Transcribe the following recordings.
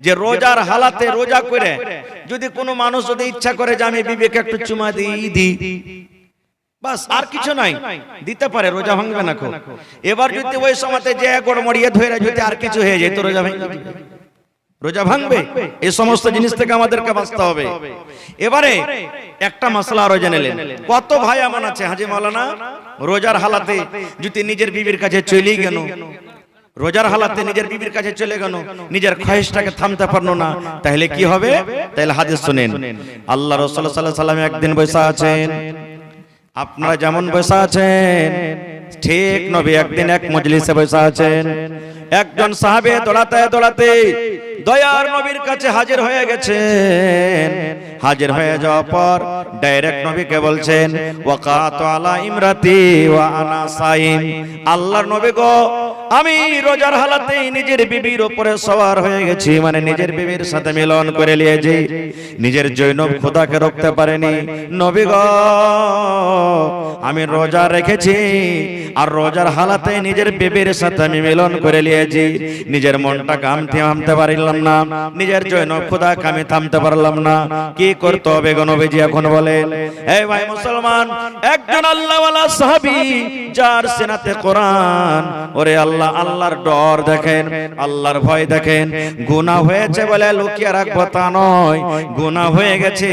যে রোজার হালাতে রোজা করে যদি কোনো মানুষ যদি ইচ্ছা করে যে আমি বিবেকে একটু চুমা দিই বাস, আর কিছু নাই, দিতে পারে, রোজা ভাঙবে না। এবার যদি ওই সময়তে যে গড়মড়িয়ে ধরে যদি আর কিছু হয়ে যায় তো রোজা ভাঙবে, রোজা ভাঙবে। এই সমস্ত জিনিস থেকে আমাদেরকে বাঁচতে হবে। এবারে একটা মাসলা আরো জেনে নেন। কত ভাই এমন আছে হাজী মাওলানা রোজার হালাতে যদি নিজের বিবির কাছে চলে গেল, রোজার হালাতে নিজের বিবির কাছে চলে গেল, নিজের খয়েশটাকে থামতে পারলো না, তাহলে কি হবে? তাহলে হাদিস শুনেন। আল্লাহ রাসূল সাল্লাল্লাহু আলাইহি ওয়াসাল্লাম একদিন বসে আছেন, আপনারা যেমন বসে আছেন ঠিক নবী একদিন এক মজলিসে বসে আছেন। একজন সাহাবে দৌড়াতে দৌড়াতে দয়ার নবীর কাছে হাজির হয়ে গেছেন। হাজির হয়ে যাওয়ার পর ডাইরেক্ট নবীকে বলছেন, ওয়াকাতু আলা ইমরাতি ওয়া আনা সাইম, আল্লাহর নবী গো, আমি রোজার হালাতে নিজের বিবির উপরে সওয়ার হয়ে গেছি, মানে নিজের বিবির সাথে মিলন করে নিয়েছি, নিজের জৈনব খোদাকে রুখতে পারেনি। নবী গো, আমি রোজা রেখেছি আর রোজার হালাতে নিজের বিবির সাথে আমি মিলন করে নিয়েছি, নিজের মনটাকে আমি থামতে পারলাম না, নিজের জৈনব খোদাকে আমি থামতে পারলাম না। কি করতে হবে গো নবীজি এখন বলেন? এই ভাই মুসলমান, একজন আল্লাহওয়ালা সাহাবী যার সিনাতে কোরআন, ওরে আল্লাহ, আল্লাহর ডর দেখেন, আল্লাহর ভয় দেখেন। গুনাহ হয়েছে বলে লুকিয়ে রাখবো তা নয়, গুনাহ হয়ে গেছে,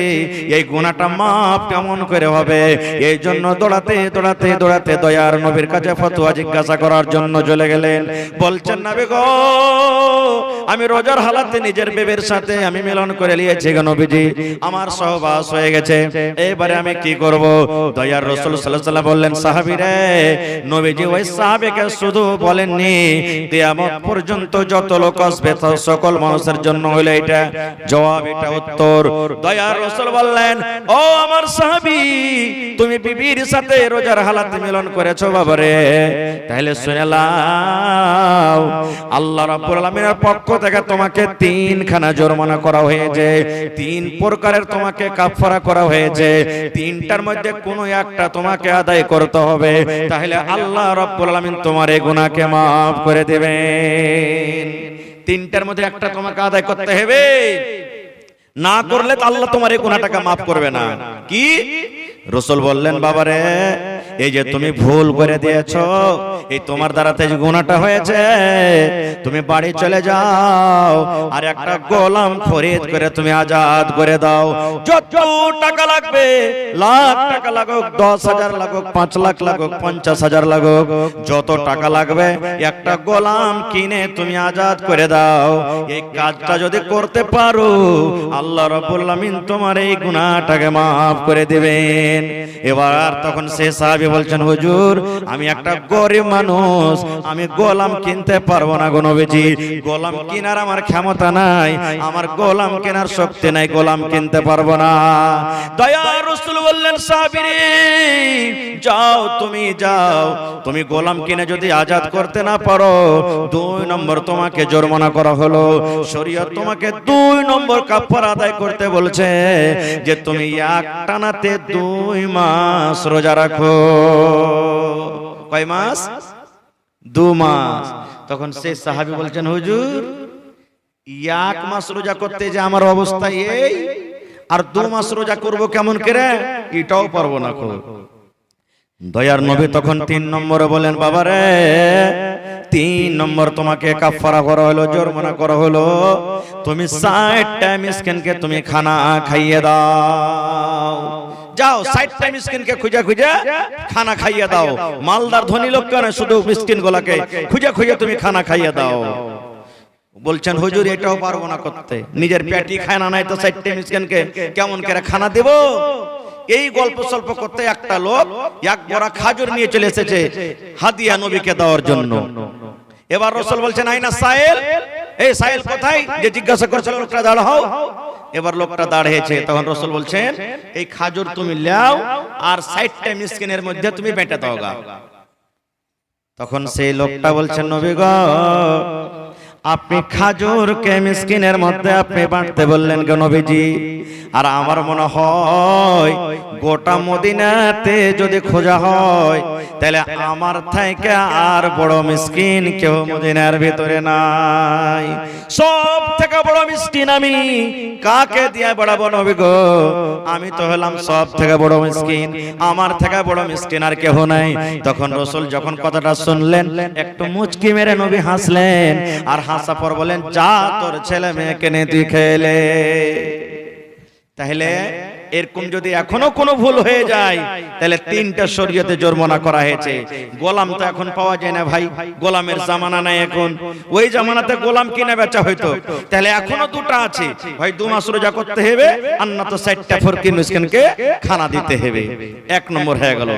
এই গুনাহটা মাফ কেমন করে হবে? এই জন্য দৌড়াতে দৌড়াতে দৌড়াতে দয়ার নবীর কাছে ফতোয়া জিজ্ঞাসা করার জন্য চলে গেলেন। বলছেন, নবী গো, আমি রোজার হালাতে নিজের বিবির সাথে আমি মিলন করে নিয়েছি গো নবীজি, আমার সহবাস হয়ে গেছে, এবারে আমি কি করব? দয়ার রাসূল সাল্লাল্লাহু আলাইহি ওয়াসাল্লাম বললেন, সাহাবী রে, নবীজি ওই সাহাবীকে শুধু বলেননি, কিয়ামত পর্যন্ত যত লোক আসবে সকল মানুষের জন্য হলো এটা জবাব, এটা উত্তর। দয়ার রাসূল বললেন, ও আমার সাহাবী, তুমি বিবির সাথে রোজার হালাতে মিলন করেছো বাবারে, তাহলে শুনে নাও, আল্লাহ রাব্বুল আলামিনের পক্ষ থেকে তোমাকে 3খানা জরিমানা করা হয়েছে, 3 প্রকারের তোমাকে কাফারা করা হয়েছে, 3টার মধ্যে কোনো একটা তোমাকে আদায় করতে হবে, তাহলে আল্লাহ রাব্বুল আলামিন তোমার এই গুনাহকে maaf করে দিবেন। 3টার মধ্যে একটা তোমাকে আদায় করতে হবে, না করলে তো আল্লাহ তোমার এই গুনাহটাকে maaf করবে না। কি? রাসূল বললেন, বাবারে, এই যে তুমি ভুল করে দিয়েছো, এই তোমার দ্বারাতে যে গুনাহটা হয়েছে, তুমি বাড়ি চলে যাও আর একটা গোলাম খরিদ করে তুমি আজাদ করে দাও। যত টাকা লাগবে, লাখ টাকা লাগুক, 10,000 লাগুক, 5 লাখ লাগুক, 50,000 লাগুক, যত টাকা লাগবে একটা গোলাম কিনে তুমি আজাদ করে দাও। এই কাজটা যদি করতে পারো, আল্লাহ রাব্বুল আলামিন তোমার এই গুনাহটাকে maaf করে দিবেন। এবার তখন সে সাহাবী বলছেন, হুজুর, আমি একটা গরিব মানুষ, আমি গোলাম কিনতে পারবো না গো নবীজি, গোলাম কেনার আমার ক্ষমতা নাই, আমার গোলাম কেনার শক্তি নাই, গোলাম কিনতে পারবো না। দয়ার রাসূল বললেন, সাহাবী রে, যাও, তুমি যাও, তুমি গোলাম কিনে যদি আজাদ করতে না পারো, 2 নম্বর তোমাকে জরিমানা করা হলো। শরীয়ত তোমাকে 2 নম্বর কাফারা আদায় করতে বলছে, যে তুমি একটানাতে 2 মাস রোজা রাখো। কয় মাস? 2 মাস। তখন সেই সাহাবী বলছেন, হুজুর, 1 মাস রোজা করতে যে আমার অবস্থা এই, আর 2 মাস রোজা করব কেমন করে? এটাও পারবো না। দয়ার নবী তখন 3 নম্বরে বলেন, বাবারে, 3 নম্বর তোমাকে কাফারা করা হলো, জরিমানা করা হলো, তুমি 60টা মিসকিনকে তুমি খানা খাইয়ে দাও। যাও, 60টা মিসকিনকে খুঁজে খুঁজে খানা খাইয়ে দাও। মালদার ধনী লোক কেন, শুধু মিসকিন গুলাকে খুঁজে খুঁজে তুমি খানা খাইয়ে দাও। বলছেন, হুজুর, এটাও পারবো না করতে, নিজের পেটই খায় না, নাই তো 60টা মিসকিনকে কেমন করে খানা দেব? এই গল্প সল্প করতে একটা লোক 1 বড়া খাজুর নিয়ে চলে এসেছে হাদিয়া নবীকে দেওয়ার জন্য। এবার রাসূল বলছেন, আইনা সাইল, এই সাইল কোথায়? যে জিজ্ঞাসা করছিল, লোকটা দাঁড় হও। এবার লোকটা দাঁড়িয়েছে, তখন রাসূল বলছেন, এই খাজুর তুমি লাও আর 60টা মিসকিনের মধ্যে তুমি বেঁটে দাও গা। তখন সেই লোকটা বলছেন, নবী গো, আপনি খাজুরকে মিসকিনের মধ্যে আপনি বাঁটতে বললেন কেন নবীজি? আর আমার মনে হয় গোটা মদিনাতে যদি খোঁজা হয়, তাহলে আমার থেকে আর বড় মিসকিন কেউ মদিনার ভিতরে নাই। সব থেকে বড় মিসকিন আমি, কাকে দিয়ে বাড়াবো নবী গো? আমি তো হলাম সব থেকে বড় মিসকিন, আমার থেকে বড় মিসকিন আর কেহ নাই। তখন রাসূল যখন কথাটা শুনলেন একটু মুচকি মেরে নবী হাসলেন, আর হাসা পর বলেন, যা তোর ছেলে মেয়েকে নিয়ে তুই খেলে। তাহলে এরকম যদি এখনো কোনো ভুল হয়ে যায়, তাহলে 3টা শরীয়তে জরিমানা করা হয়েছে। গোলাম তো এখন পাওয়া যায় না ভাই, গোলামের জামানা নাই এখন। ওই জামানাতে গোলাম কিনে বেচা হইতো, তাহলে এখনো 2টা আছে, ভাই 2 মাস রোজা করতে হবে, আর না তো 4টা ফকির মিসকিনকে খানা দিতে হবে। 1 নম্বর হয়ে গেল।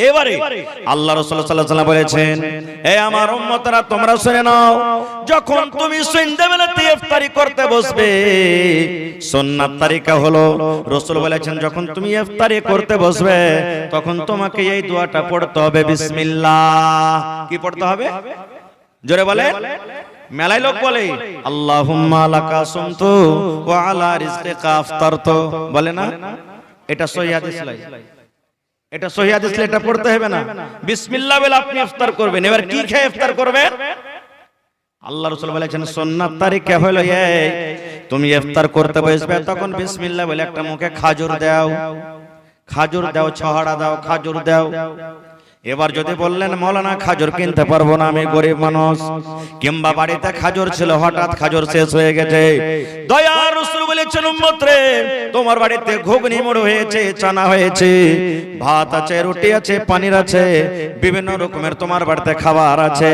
এবারে আল্লাহ রাসূল সাল্লাল্লাহু আলাইহি ওয়াসাল্লাম বলেছেন, হে আমার উম্মতরা তোমরা শুনে নাও, যখন তুমি সন্ধ্যাবেলাতে ইফতারি করতে বসবে, সুন্নাত তরিকা হলো, রাসূল বলেছেন যখন তুমি ইফতারি করতে বসবে তখন তোমাকে এই দোয়াটা পড়তে হবে, বিসমিল্লাহ। কি পড়তে হবে? জোরে বলেন। মেলায় লোক বলে আল্লাহুম্মা লাকা সুমতু ওয়া আলা রিজকিকা আফতারতু, বলে না? এটা সহিহ হাদিস নয়, এটা সহিহ হাদিস, এটা পড়তে হবে না। বিসমিল্লাহ বলে আপনি ইফতার করবেন। এবার কি খেয়ে ইফতার করবেন? আল্লাহ রাসূল বলেছেন সুন্নাত তরিকা হলো এই, তুমি ইফতার করতে বসবে তখন বিসমিল্লাহ বলে একটা মুখে খাজুর দাও, খাজুর দাও, ছহাড়া দাও, খাজুর দাও। এবার যদি বললেন মাওলানা খাজুর কিনতে পারবো না, আমি গরিব মানুষ, কিংবা বাড়িতে খাজুর ছিল হঠাৎ খাজুর শেষ হয়ে গেছে, দয়ার রাসূল বলেছেন উম্মত রে, তোমার বাড়িতে ঘুগনি মুড়ি হয়েছে, চানা হয়েছে, ভাত আছে, রুটি আছে, পনির আছে, বিভিন্ন রকমের তোমার বাড়িতে খাবার আছে,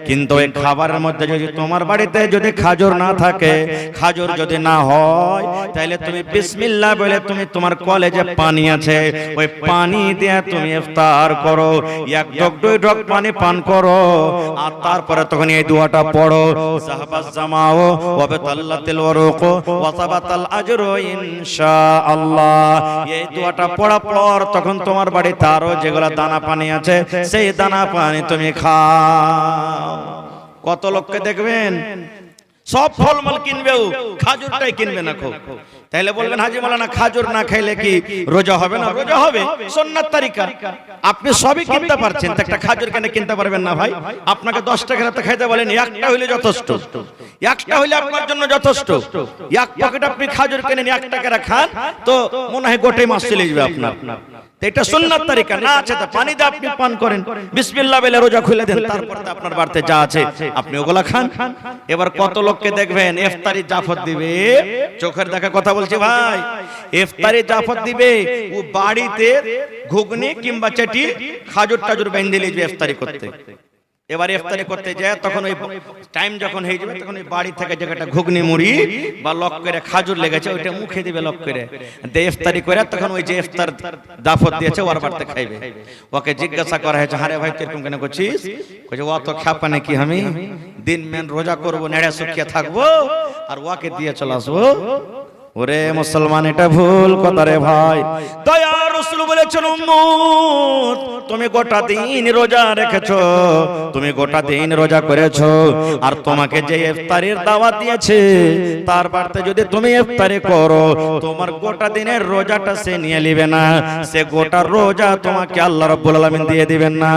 কিন্তু এই খাবারের মধ্যে যদি তোমার বাড়িতে যদি খাজুর না থাকে, খাজুর যদি না হয়, তাহলে তুমি বিসমিল্লাহ বলে তুমি তোমার কলেজে পানি আছে, ওই পানি দিয়ে তুমি ইফতার করো, 1 ঢোক 2 ঢোক পানি পান করো, আর তারপরে তখন এই দোয়াটা পড়ো, সাহাবাস জামাও ওয়া বাতাল্লাতিল ওয়ারুক ওয়া সাবাতাল আজরু ইনশাআল্লাহ। এই দোয়াটা পড়ার পর তখন তোমার বাড়িতে আরো যেগুলা দানা পানি আছে, সেই দানা পানি তুমি খাও। কত লোককে দেখবেন সব ফলমূল কিনবেও, খাজুরটাই কিনবে না। খুব তাইলে বলবেন হাজী মাওলানা খাজুর না খাইলে কি রোজা হবে না? রোজা হবে, সুন্নাত তরিকা। আপনি সবই কিনতে পারছেন, তো একটা খাজুর কেন কিনতে পারবেন না ভাই? আপনাকে 10 টাকা তো খাইতে বলেন, একটা হইলে যথেষ্ট, একটা হইলে আপনার জন্য যথেষ্ট। 1 প্যাকেট আপনি খাজুর কিনে 1 টাকা খান তো মনে হয় গোটাই মাস চলে যাবে আপনার। এটা সুন্নাত তরিকা না আছে তো পানি দিয়ে আপনি পান করেন, বিসমিল্লাহ বলে রোজা খুলে দেন, তারপর আপনার বাড়িতে যা আছে আপনি ওগুলা খান। এবার কত লোককে দেখবেন ইফতারি জাফত দিবে, চোখের দেখা কথা বলছি ভাই, ইফতারি জাফত দিবে, ও বাড়িতে ঘুগনি কিংবা চেটি খাজুর টাজুর বেঁধে লিখবে ইফতারি করতে। এবার ইফতারি করতে যায় তখন ওই টাইম যখন হয়ে যাবে তখন ওই বাড়ি থেকে যেটা ঘুগনি মুড়ি বা লক করে খাজুর লেগেছে ওইটা মুখে দিবে লক করে দিয়ে ইফতারি করে, তখন ওই যে ইফতার দাফত দিয়েছে ওর বাড়িতে খাইবে। ওকে জিজ্ঞাসা করা হয়েছে, আরে ভাই তুই এরকম কেন করছিস? কইছে ও তো খাপা নাকি, আমি দিন মেন রোজা করবো, নেড়ে শুকিয়ে থাকবো, আর ওকে দিয়ে চলে আসবো। ওরে মুসলমান, এটা ভুল কথা রে ভাই। দয়ার রাসূল বলেছেন উম্মত তুমি গোটা দিন রোজা রেখেছো, তুমি গোটা দিন রোজা করেছো, আর তোমাকে যে ইফতারের দাওয়াত দিয়েছে তার বাড়িতে যদি তুমি ইফতারি করো, তোমার গোটা দিনের রোজাটা সে নিয়ে নেবে না, সে গোটা রোজা তোমাকে আল্লাহ রাব্বুল আলামিন দিয়ে দিবেন না।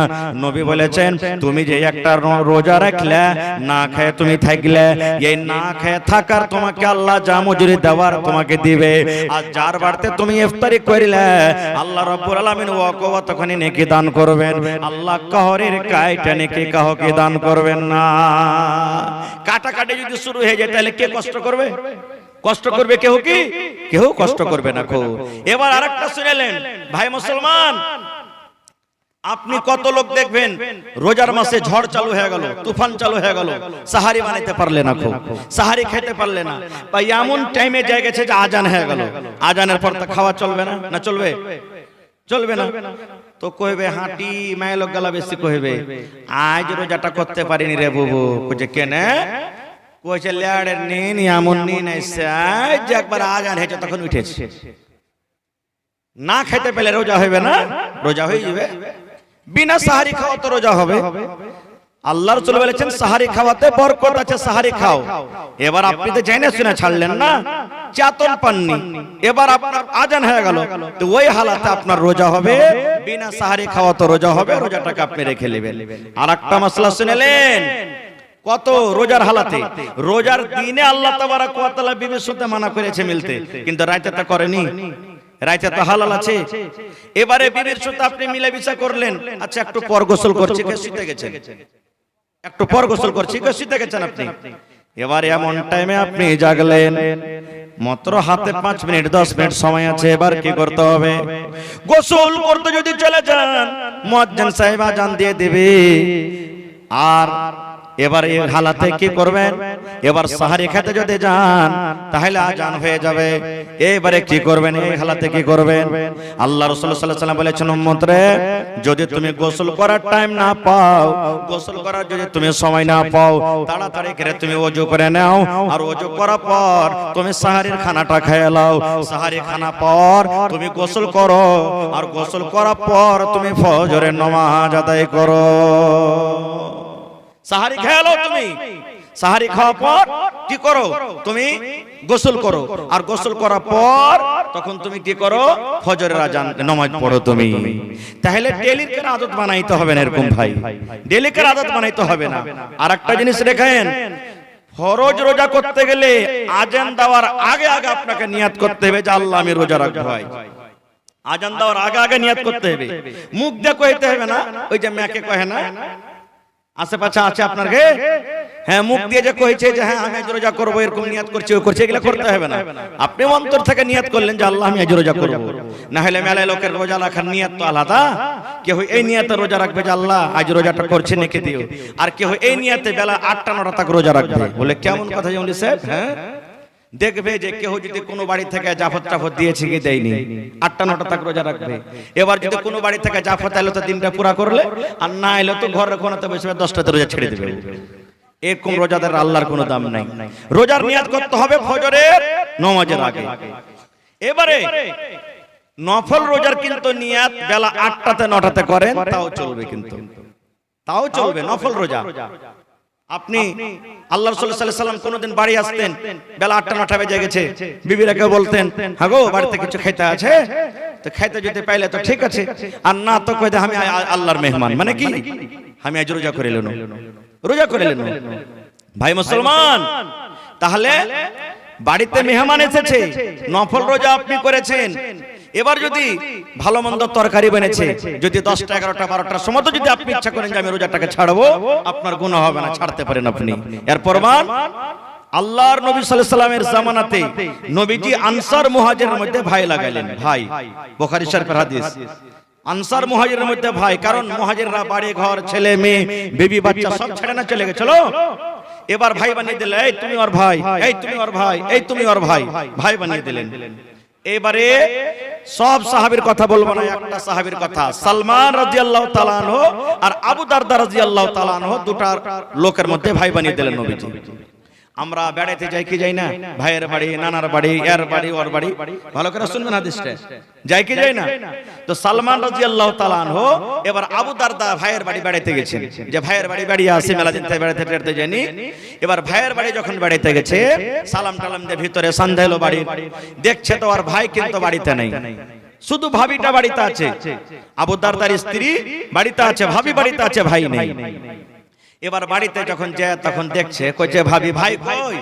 নবী বলেছেন তুমি যে একটা রোজা রাখলে, না খেয়ে তুমি থাকলে, এই না খেয়ে থাকার তোমাকে আল্লাহ যা মজুরি দেওয়ার তোমাকে দিবে, আর যার বাড়িতে তুমি ইফতারি করিলে আল্লাহ রাব্বুল আলামিন ওয়াকে তখনই নেকি দান করবেন। আল্লাহ কাহরের কাইটা নেকি কাহকে দান করবেন না। কাটাকাটি যদি শুরু হয়ে যায় তাহলে কে কষ্ট করবে? কষ্ট করবে কেউ কি? কেউ কষ্ট করবে না। এবার আরেকটা শুনেলেন ভাই মুসলমান, আপনি কত লোক দেখবেন রোজার মাসে ঝড় চালু হয়ে গেল, তুফান চালু হয়ে গেল, সাহারি বানাইতে পারলে না, সাহারি খেতে পারলে না, বা এমন টাইমে যায় গেছে যে আজান হয়ে গেল, আজানের পর তো খাওয়া চলবে না, না চলবে? চলবে না। তো কইবে হাঁটি মায়ের লোক গলা বেশি কইবে আজ রোজাটা করতে পারিনি রে বুবু। কইছে কেনে? কইছে লেয়ারের নিন এমন নিন আইছে, আজ একবার আজান হয়েছে তখন উঠেছে। না খেতে পেলে রোজা হবে না? রোজা হয়ে যাবে। বিনা সাহারি খাওয়া তো রোজা হবে। আল্লাহ রাসূল বলেছেন সাহারি খাওয়াতে বরকত আছে, সাহারি খাও। এবার আপনি তো জেনে শুনে ছাড়লেন না, চাতন পাননি, এবার আপনার আজান হয়ে গেল, তো ওই হালাতে আপনার রোজা হবে, বিনা সাহারি খাওয়া তো রোজা হবে, রোজাটাকে আপনি রেখে নেবেন। আর একটা মাসলা শুনেলেন, কত রোজার হালাতে, রোজার দিনে আল্লাহ তাবারাক ওয়া তাআলা বিবির সাথে মানা করেছে মিলতে, কিন্তু রাতে তা করেনি। রাতে তো হালাল আছে। এবারে বিবির সাথে আপনি মিলামিশা করলেন, আচ্ছা একটু পর গোসল করছি কে শুতে গেছেন, একটু পর গোসল করছি কে শুতে গেছেন আপনি। এবারে এমন টাইমে আপনি জাগলেন, মাত্র হাতে 5 মিনিট 10 মিনিট সময় আছে, এবার কি করতে হবে? গোসল করতে যদি চলে যান, মুয়াজ্জিন সাহেব আজান দিয়ে দিবে। আর এবার এই হালাতে কি করবেন? এবার সাহারি খেতে যদি যান তাহলে আজান হয়ে যাবে। এবারে কি করবেন? এই হালাতে কি করবেন? আল্লাহ রাসূল সাল্লাল্লাহু আলাইহি ওয়াসাল্লাম বলেছেন, উম্মত রে, যদি তুমি গোসল করার টাইম না পাও, গোসল করার যদি তুমি সময় না পাও, তাড়াতাড়ি করে তুমি ওযু করে নাও, আর ওযু করার পর তুমি সাহারির খানাটা খেয়ে নাও। সাহারি খানা পর তুমি গোসল করো, আর গোসল করার পর তুমি ফজরের নামাজ আদায় করো। সাহারি খেয়ে নাও তুমি, সাহারি খাওয়ার পর কি করো? তুমি গোসল করো, আর গোসল করার পর তখন তুমি কি করো? ফজরের আজান নামাজ পড়ো তুমি। তাহলে ডেইলি করে আদত বানাইতে হবে না এরকম ভাই, ডেইলি করে আদত বানাইতে হবে না। আর একটা জিনিস রেখেন, ফরজ রোজা করতে গেলে আজান দেওয়ার আগে আগে আপনাকে নিয়াত করতে হবে যে আল্লাহ আমি রোজা রাখবো। ভাই আজান দেওয়ার আগে আগে নিয়াত করতে হবে, মুখ দিয়ে কইতে হবে না। ওই যে মেয়েকে কহে না আশেপাশে আছে আপনার গে, হ্যাঁ মুখ দিয়ে যে কইছে যে হ্যাঁ আমি আজ রোজা করব, এরকম নিয়াত করছি ও করছে, এগুলা করতে হবে না। আপনি অন্তর থেকে নিয়াত করলেন যে আল্লাহ আমি আজ রোজা করব। না হলে মেলায় লোকের রোজা রাখার নিয়াত তো আলাদা। কেউ এই নিয়াতে রোজা রাখবে যে আল্লাহ আজ রোজাটা করছে নেকে দিও, আর কেউ এই নিয়াতে বেলা 8টা 9টা তক রোজা রাখবে। বলে কেমন কথা জানি স্যার? হ্যাঁ দেখবে যে কেউ যদি কোনো বাড়ি থেকে জাফত টাফত দিয়েছে কি দেয়নি, 8টা 9টা তক রোজা রাখবে। এবার যদি কোনো বাড়ি থেকে জাফত এলো তো দিনটা পুরা করলে, আর না এলো তো ঘরের কোণাতে বসে 10টাতে রোজা ছেড়ে দেবে। এরকম রোজাদার আল্লাহর কোনো দাম নাই। রোজার নিয়াত করতে হবে ফজরের নামাজের আগে। এবারে নফল রোজার কিন্তু নিয়াত বেলা 8টাতে 9টাতে করেন তাও চলবে, কিন্তু তাও চলবে নফল রোজা। আপনি আল্লাহ রাসূল সাল্লাল্লাহু আলাইহি ওয়াসাল্লাম কোনদিন বাড়ি আসতেন, বেলা 8টা 9টা বেজে গেছে, বিবিরাকে বলতেন হ্যাঁ গো বাড়িতে কিছু খেতে আছে, তো খাইতে যদি পাইলে তো ঠিক আছে, আর না তো কইতে আমি আল্লাহর মেহমান, মানে কি আমি আজ রোজা করে এলাম, রোজা করে এলাম। ভাই মুসলমান, তাহলে বাড়িতে মেহমান এসেছে, নফল রোজা আপনি করেছেন। এবার যদি ভালো মন্দ তরকারি বানিয়েছে, যদি 10টা 11টা 12টার সময় তো যদি আপনি ইচ্ছা করেন যে আমি রোজাটাকে ছাড়বো, আপনার গুনাহ হবে না, ছাড়তে পারেন আপনি। এর প্রমাণ আল্লাহর নবী সাল্লাল্লাহু আলাইহি ওয়াসাল্লামের জামানাতে নবীজি আনসার মুহাজিরের মধ্যে ভাই লাগাইলেন। ভাই, বুখারী শরীফের হাদিস। আনসার মুহাজিরের মধ্যে ভাই, কারণ মুহাজিররা বাড়ি ঘর ছেলে মেয়ে বিবি বাচ্চা সব ছেড়ে না চলে গেছিল। এবার ভাই বানিয়ে দিলেন, এই তুমি ওর ভাই, এই তুমি ওর ভাই, এই তুমি ওর ভাই, ভাই বানিয়ে দিলেন। এবারে সব সাহাবীর কথা বলবো না, একটা সাহাবীর কথা, সালমান রাদিয়াল্লাহু তাআলা আনহু আর আবু দারদা রাদিয়াল্লাহু তাআলা আনহু, দুটা লোকের মধ্যে ভাই বানিয়ে দিলেন নবীজি। আমরা বেড়াইতে যাই কি যাই না? ভাইয়ের বাড়ি, নানার বাড়ি, এর বাড়ি, ওর বাড়ি, ভালো করে শুনবেন হাদিসটা, যাই কি যাই না? তো সালমান রাদিয়াল্লাহু তাআলা আনহু এবার আবু দারদা ভাইয়ের বাড়ি বেড়াইতে গেছেন, যে ভাইয়ের বাড়ি বেড়িয়ে আসি, মেলা দিন থেকে বেড়াইতে বেড়াইতে যায়নি। এবার ভাইয়ের বাড়ি যখন বেড়াইতে গেছে, সালাম টালাম দিয়ে ভিতরে সন্ধ্যা হলো, বাড়ি দেখছে তো আর ভাই কিন্তু বাড়িতে নেই, শুধু ভাবিটা বাড়িতে আছে। আবু দারদার স্ত্রী বাড়িতে আছে, ভাবি বাড়িতে আছে, ভাই নেই। এবার বাড়িতে যখন যায় তখন দেখছে, কইছে ভাবি ভাই কই?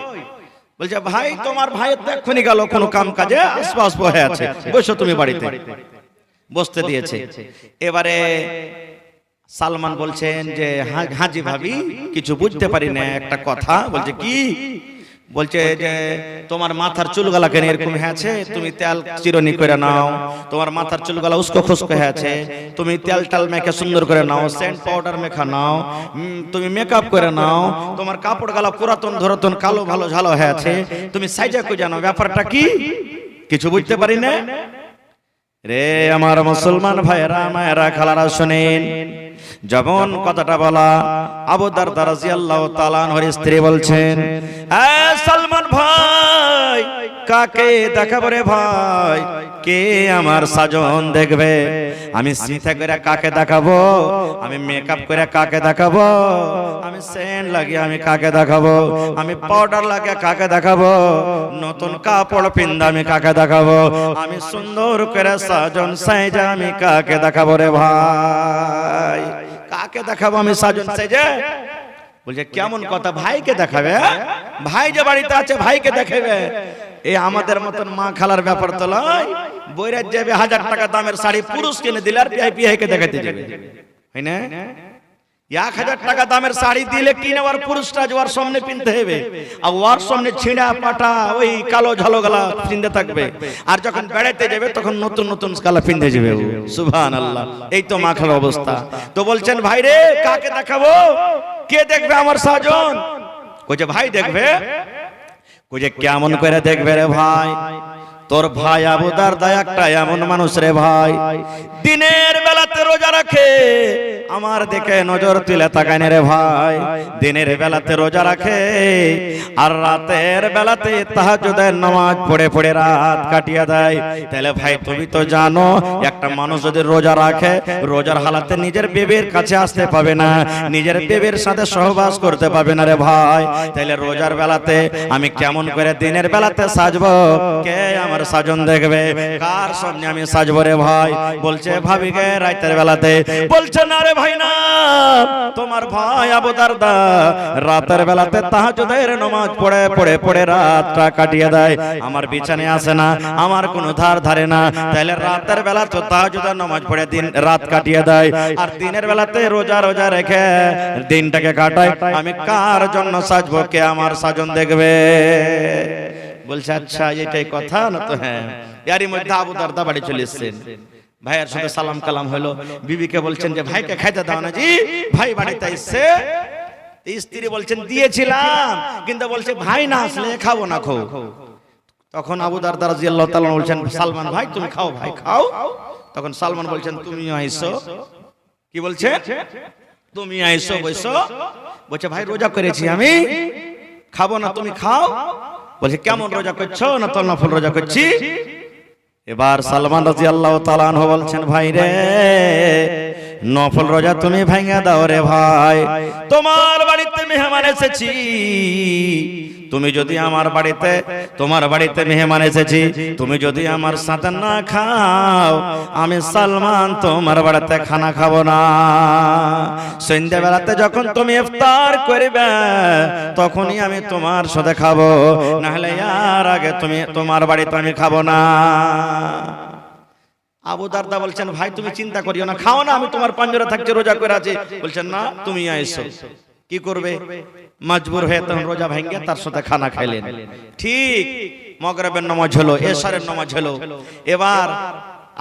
বলছে ভাই তোমার ভাই তো এক্ষুনি গেল কোনো কাম কাজে, আশপাশ বসে আছে, বসো তুমি বাড়িতে। বসতে দিয়েছে। এবারে সালমান বলছেন যে হাজি ভাবি কিছু বুঝতে পারি না একটা কথা। বলছে কি? বলছে যে তোমার মাথার চুলগুলা কেন এরকম হয়েছে, তুমি তেল চিরনি করে নাও, তোমার মাথার চুলগুলা উস্কো খুস্কো হয়েছে, তুমি তেল টাল মেখে সুন্দর করে নাও, সেন্ট পাউডার মেখা নাও, তুমি মেকআপ করে নাও, তোমার কাপড় গালা পুরাতন ধরাতন কালো ভালো ঝালো হয়েছে, তুমি সাইজা কই জানো, ব্যাপারটা কি? কিছু বুঝতে পারি না রে আমার মুসলমান ভাইরা মায়েরা খালারা, শুনেন। যখন কথাটা বলা, আবু দারদা রাদিয়াল্লাহু তাআলা আনহুর স্ত্রী বলছেন, এ সালমান ভাই কাকে দেখাবো রে ভাই? কে আমার সাজন দেখবে? আমি সিথা করে কাকে দেখাবো? আমি মেকআপ করে কাকে দেখাবো? আমি সেন্ট লাগিয়ে আমি কাকে দেখাবো? আমি পাউডার লাগিয়ে কাকে দেখাবো? নতুন কাপড় পিন্দা আমি কাকে দেখাবো? আমি সুন্দর করে সাজন সাইজা আমি কাকে দেখাবো রে ভাই? কাকে দেখাবো আমি সাজন সাইজে? বলছে কেমন কথা, ভাইকে দেখাবে? ভাই যে বাড়িতে আছে ভাইকে দেখাবে? এই আমাদের মতন মা খালার ব্যাপার তো নয়। বইরাত যাবে 1000 টাকা দামের শাড়ি পুরুষ কিনে দিলে আর পিআইকে দেখাতে যাবে, হয় না? 1000 টাকা দামের শাড়ি দিলে কিনে ওর পুরুষটা ওর সামনে পিনতে হবে, আর ওর সামনে ছিঁড়া পাটা ওই কালো ঝালো গালা পিনতে থাকবে, আর যখন বেড়াতে যাবে তখন নতুন নতুন গালা পিনতে যাবে। সুবহানাল্লাহ, এই তো মা খালার অবস্থা। তো বলছেন ভাই রে কাকে দেখাবো, কে দেখবে আমার সাজন? কইছে ভাই দেখবে। কইছে কেমন করে দেখবে রে ভাই? তোর ভাই আবু দারদা একটা এমন মানুষ রে ভাই, দিনের বেলাতে রোজা রাখে, আমার দিকে নজর তুলে তাকায় না রে ভাই। দিনের বেলাতে রোজা রাখে আর রাতের বেলাতে তাহাজ্জুদের নামাজ পড়ে পড়ে রাত কাটিয়ে দেয়। তাহলে ভাই তুমি তো জানো একটা মানুষ যদি রোজা রাখে, রোজার হালাতে নিজের বেবির কাছে আসতে পাবে না, নিজের বেবির সাথে সহবাস করতে পাবে না রে ভাই। তাহলে রোজার বেলাতে আমি কেমন করে দিনের বেলাতে সাজবো? কে আমার সাজন দেখবে? কার সামনে আমি সাজবো রে ভাই? বলছে ভাবিকে রাতের বেলাতে। বলছে না রে ভাই না, তোমার ভাই আবু দারদা রাতের বেলাতে তাহাজ্জুদের নামাজ পড়ে পড়ে পড়ে রাতটা কাটিয়ে দেয়, আমার বিছানায় আসে না, আমার কোনো ধার ধারে না। তাহলে রাতের বেলা তো তাহাজ্জুদের নামাজ পড়ে দিন রাত কাটিয়ে দেয়, আর দিনের বেলাতে রোজা রোজা রেখে দিনটাকে কাটায়। আমি কার জন্য সাজবো? কে আমার সাজন দেখবে? বলছে আচ্ছা এটাই কথা না তো? হ্যাঁ। এরই মধ্যে আবু দারদা বাড়ি চলে এসেছেন, ভাইয়ের সাথে সালাম কালাম হলো। বিবিকে বলছেন যে ভাইকে খাইতে দাও না। জি ভাই বাড়িতে এসছে। স্ত্রী বলছেন দিয়েছিলাম, কিন্তু বলছে ভাই না আসলে খাবো না খাও। তখন আবু দারদা রাদিয়াল্লাহু তাআলা বলছেন সালমান ভাই তুমি খাও, ভাই খাও। তখন সালমান বলছেন তুমি আইছো। কি বলছে? তুমি আইছো বইছো। বলছে ভাই রোজা করেছি আমি, খাবো না, তুমি খাও। বলছে কেমন রোজা করছো? না তো নফল রোজা করছি। এবার সালমান রাদিয়াল্লাহু তাআলা আনহু বলছেন ভাই রে নফল রোজা তুমি ভাঙা দাও রে ভাই, তোমার বাড়িতে মেহমান এসেছি, তুমি যদি আমার বাড়িতে, তোমার বাড়িতে মেহমান এসেছি, তুমি যদি আমার সাথে না খাও, আমি সালমান তোমার বাড়িতে খানা খাবো না। সন্ধ্যাবেলাতে যখন তুমি ইফতার করবে তখনই আমি তোমার সাথে খাবো, না হলে আর আগে তুমি তোমার বাড়িতে আমি খাবো না। আবু দারদা বলছেন ভাই তুমি চিন্তা করিও না, খাও না, আমি তোমার পাঞ্জরে থাকছি, রোজা করে আছি। বলছেন না তুমি আইসো। কি করবে? মজবুর হয়ে তখন রোজা ভেঙে তার সাথে খানা খাইলেন। ঠিক মাগরিবের নামাজ হলো, এশারের নামাজ হলো। এবার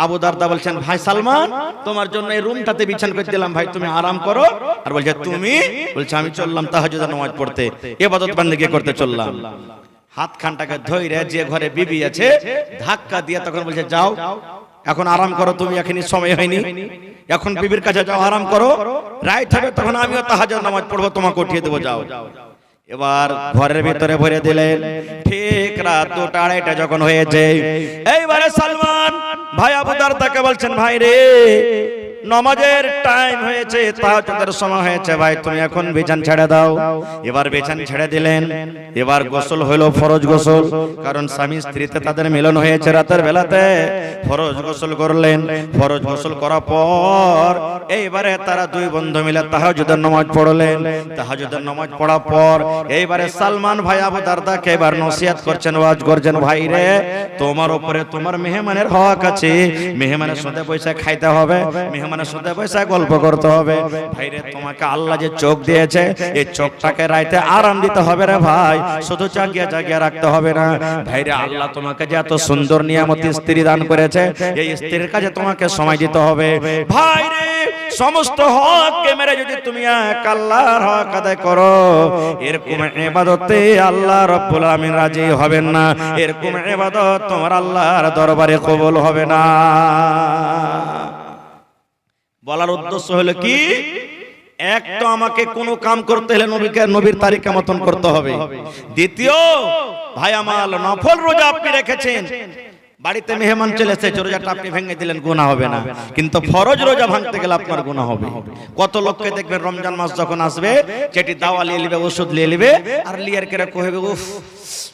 আবু দারদা বলছেন ভাই সালমান তোমার জন্য এই রুমটাতে বিছান করে দিলাম, ভাই তুমি আরাম করো। আর বলছে তুমি? বলছে আমি চললাম তাহাজ্জুদের নামাজ পড়তে, ইবাদত বندگی করতে চললাম। হাত খানটাকে ধইরে যে ঘরে বিবি আছে ধাক্কা দিয়ে তখন বলছে যাও এখন আরাম করো, তুমি এখনই সময় হয়নি, এখন বিবির কাছে যাও আরাম করো, রাইট হবে তখন আমিও তাহাজ্জুদ নামাজ পড়বো, তোমাকে উঠিয়ে দেবো, যাও। এবার ঘরের ভিতরে ভরে দিলেন। ঠিক রাত 2টা 2:30 যখন হয়েছে, এইবারে সালমান ভাই আবু দারদাকে বলছেন ভাই রে নামাজের টাইম হয়েছে, তাহাজ্জুদের সময় হয়েছে, ভাই তুমি এখন বিছান ছেড়ে দাও। এবার বিছান ছেড়ে দিলেন। এবার গোসল হলো, ফরজ গোসল, কারণ স্বামী স্ত্রীতে তাদের মিলন হয়েছে রাতের বেলাতে। ফরজ গোসল করলেন। ফরজ গোসল করার পর এইবারে তারা দুই বন্ধু মিলে তাহাজ্জুদের নামাজ পড়লেন। তাহাজ্জুদের নামাজ পড়ার পর এইবারে সালমান ভাই আবু দারদাকে এবার নসিহত করছেন, ওয়াজ করছেন, ভাই রে তোমার উপরে তোমার মেহমানের হক আছে, মেহমানের সাথে পয়সা খাইতে হবে, মেহমানের সাথে পয়সা গল্প করতে হবে। ভাইরে তোমাকে আল্লাহ যে চোখ দিয়েছে এই চোখটাকে রাইতে আরাম দিতে হবে রে ভাই, শুধু জাগিয়ে জাগিয়ে রাখতে হবে না। ভাইরে আল্লাহ তোমাকে যে এত সুন্দর নিয়ামত স্ত্রী দান করেছে, এই স্ত্রীর কাছে তোমাকে সময় দিতে হবে। ভাইরে সমস্ত হককে মেরে যদি তুমি এক আল্লাহর হক আদায় করো, এরকম ইবাদতে আল্লাহ রাব্বুল আলামিন রাজি হবেন না, এরকম ইবাদত তোমার আল্লাহর দরবারে কবুল হবে না। বলার উদ্দেশ্য হলো কি, এক তো আমাকে কোনো কাম করতে হলে নবীর তারিকা মতন করতে হবে। দ্বিতীয় ভাই আমার নফল রোজা আপনি রেখেছেন, বাড়িতে মেহমান চলে এসেছে, রোজাটা আপনি ভেঙে দিলেন, গুনাহ হবে না, কিন্তু ফরজ রোজা ভাঙতে গেলে আপনার গুনাহ হবে। কত লোককে দেখবেন রমজান মাস যখন আসবে চেটি দাওয়া নিয়ে নেবে, ওষুধ নিয়ে নেবে, আর লিয়ার করে কইবে উফ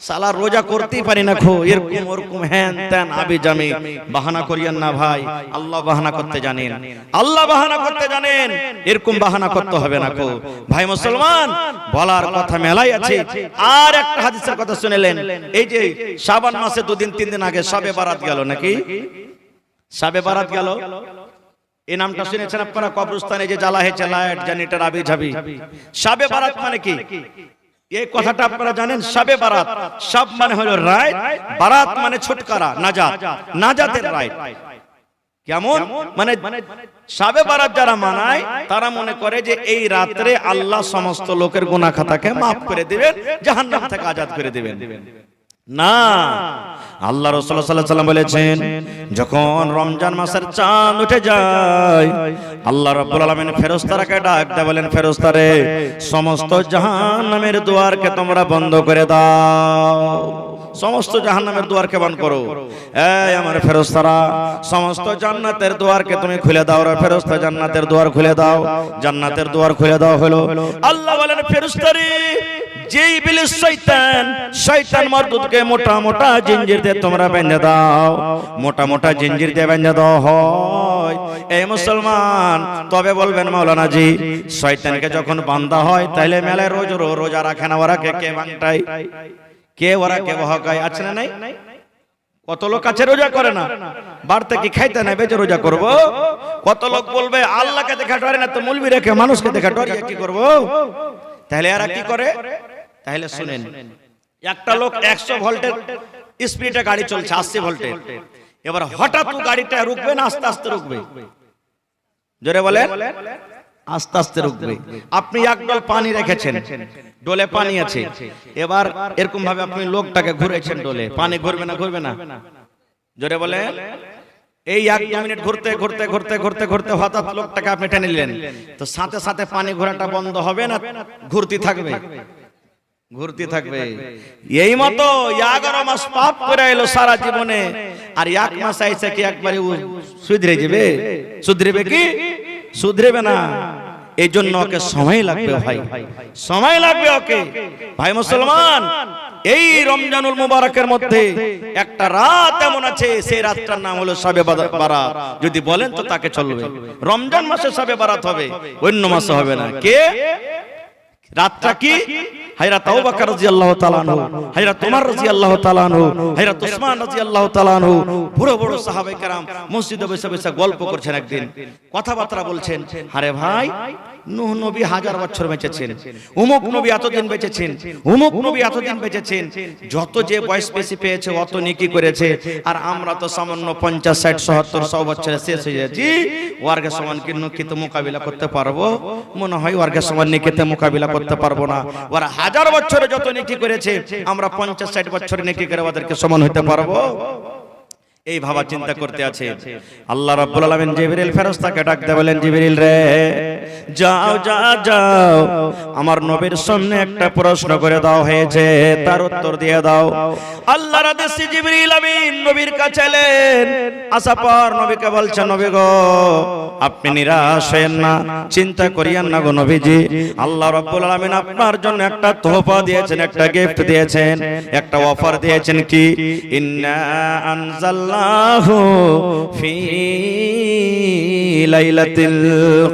সালা রোজা করতেই পারি না খো, এরকম ওরকম হ্যান ত্যান আবি জামি। বাহানা করিয়েন না ভাই, আল্লাহ বাহানা করতে জানেন, আল্লাহ বাহানা করতে জানেন, এরকম বাহানা করতে হবে না খো। ভাই মুসলমান, বলার কথা মেলাই আছে। আর একটা হাদিসের কথা শুনেলেন, এই যে শাবান মাসে 2 দিন 3 দিন আগে শবে বারাত গেল, নাকি শবে বারাত গেল, এই নামটা শুনেছেন আপনারা? কবরস্থানে যে জ্বালা হয়েছে লাইট জেনারেটর আবি যাবি, শবে বারাত মানে কি এই কথাটা আপনারা জানেন? শবে বারাত, সব মানে হলো রাত, বারাত মানে ছুটকারা, নাজাত, নাজাতের রাত। কেমন মানে শবে বারাত যারা মানায় তারা মনে করে যে এই রাতে আল্লাহ সমস্ত লোকের গুনাহ খাতাকে maaf করে দিবেন, জাহান্নাম থেকে আজাদ করে দিবেন। না, আল্লাহ রাসূল সাল্লাল্লাহু আলাইহি ওয়াসাল্লাম বলেছেন, যখন রমজান মাসের চাঁদ উঠে যায় আল্লাহ রাব্বুল আলামিন ফেরেশতারাকে ডাক দেয়, বলেন ফেরেশতারে সমস্ত জাহান্নামের দুয়ারকে তোমরা বন্ধ করে দাও, সমস্ত জাহান্নামের দুয়ারকে বন্ধ করো। এই আমার ফেরেশতারা সমস্ত জান্নাতের দুয়ারকে তুমি খুলে দাও রে ফেরেশতা, জান্নাতের দুয়ার খুলে দাও, জান্নাতের দুয়ার খুলে দাও। হলো আল্লাহ বলেন ফেরেশতারে যে ইবলিস শয়তান, শয়তান মারদুদকে মোটা মোটা জিঞ্জির দিয়ে তোমরা বেঁধে দাও, মোটা মোটা জিঞ্জির দিয়ে বেঁধে দাও হয়। এই মুসলমান, তবে বলবেন মাওলানা জি শয়তানকে যখন বাঁধা হয় তাহলে মেলায় রোজ রোজা রাখে না, ওরা কে বাংটাই, কে ওরা কে বহাকায়, আছে না নাই? কত লোক আছে রোজা করে না, বাড়তে কি খাইতে নেবে যে রোজা করব? কত লোক বলবে আল্লাহকে দেখা ডরে না তো মুলবি রেখে মানুষকে দেখা ডরিয়ে কি করব? তাহলে এরা কি করে? তাহলে শুনেন, একটা লোক 100 ভোল্টের স্পিডে গাড়ি চলছে, 80 ভোল্টে, এবার হঠাৎ গাড়িটা রুকবে না আস্তে আস্তে রুকবে? জোরে বলেন, আস্তে আস্তে রুকবে। আপনি এক ডোল পানি রেখেছেন, ডোলে পানি আছে, এবার এরকম ভাবে আপনি লোকটাকে ঘুরেছেন ডোলে, পানি ঘুরবে না ঘুরবে না? জোরে বলেন। এই 1-2 মিনিট ঘুরতে ঘুরতে ঘুরতে ঘুরতে ঘুরতে হঠাৎ লোকটাকে আপনি টেনে নিলেন, তো সাথে সাথে পানি ঘোরাটা বন্ধ হবে না ঘুরতে থাকবে? ঘুরতে থাকবে। এই মতো 11 মাস পাপ করে এলো সারা জীবনে, আর 1 মাস আইছে কি একবারে সুধরে যাবে? সুধরবে কি? সুধরবে না। এই জন্য ওকে সময় লাগবে ভাই, সময় লাগবে ওকে। ভাই মুসলমান, এই রমজানুল মুবারকের মধ্যে একটা রাত এমন আছে, সেই রাতটার নাম হলো শবে বারাত। যদি বলেন তো তাকে চলবে। রমজান মাসে শবে বারাত হবে, অন্য মাসে হবে না। কে রাতটা কি? হযরত আবু বকর রাদিয়াল্লাহু তাআলা আনহু, হযরত ওমর রাদিয়াল্লাহু তাআলা আনহু, হযরত উসমান রাদিয়াল্লাহু তাআলা আনহু, বড় বড় সাহাবায়ে কেরাম মসজিদে বসে বসে গল্প করছেন, একদিন কথাবার্তা বলছেন। আরে ভাই, নূহ নবী 1000 বছর বেঁচেছেন, অমুক নবী এতদিন বেঁচেছেন, অমুক নবী এতদিন বেঁচেছেন, যত যে বয়স বেশি পেয়েছে অত নেকি করেছে, আর আমরা তো সামান্য 50, 60, 70, 100 বছরে শেষ হয়ে যাচ্ছি। ওয়ার্গের সমান কি নেকিতে মোকাবিলা করতে পারবো? মনে হয় ওয়ার্গের সমান নেকিতে মোকাবিলা করতে পারবো না। ওরা 1000 বছরে যত নেকি করেছে, আমরা 50, 60 বছরে নেকি করে ওদেরকে সমান হতে পারবো? এই ভাবা চিন্তা করতে আছে। আল্লাহ রাব্বুল আলামিন জিবরিল ফেরেশতাকে ডাক দিয়ে বলেন, জিবরিল রে যাও যাও যাও, আমার নবীর সামনে একটা প্রশ্ন করে দাও হয়েছে, তার উত্তর দিয়ে দাও। আল্লাহর আদেশে জিবরিল আমিন নবীর কাছে এলেন। আসার পর নবীকে বলছেন, নবী গো আপনি নিরাশ হয়েন না, চিন্তা করিয়েন না গো নবীজি। আল্লাহ রাব্বুল আলামিন আপনার জন্য একটা তোহফা দিয়েছেন, একটা গিফট দিয়েছেন, একটা অফার দিয়েছেন। কি? ইন্না আনজালনাহু ফি লাইলাতুল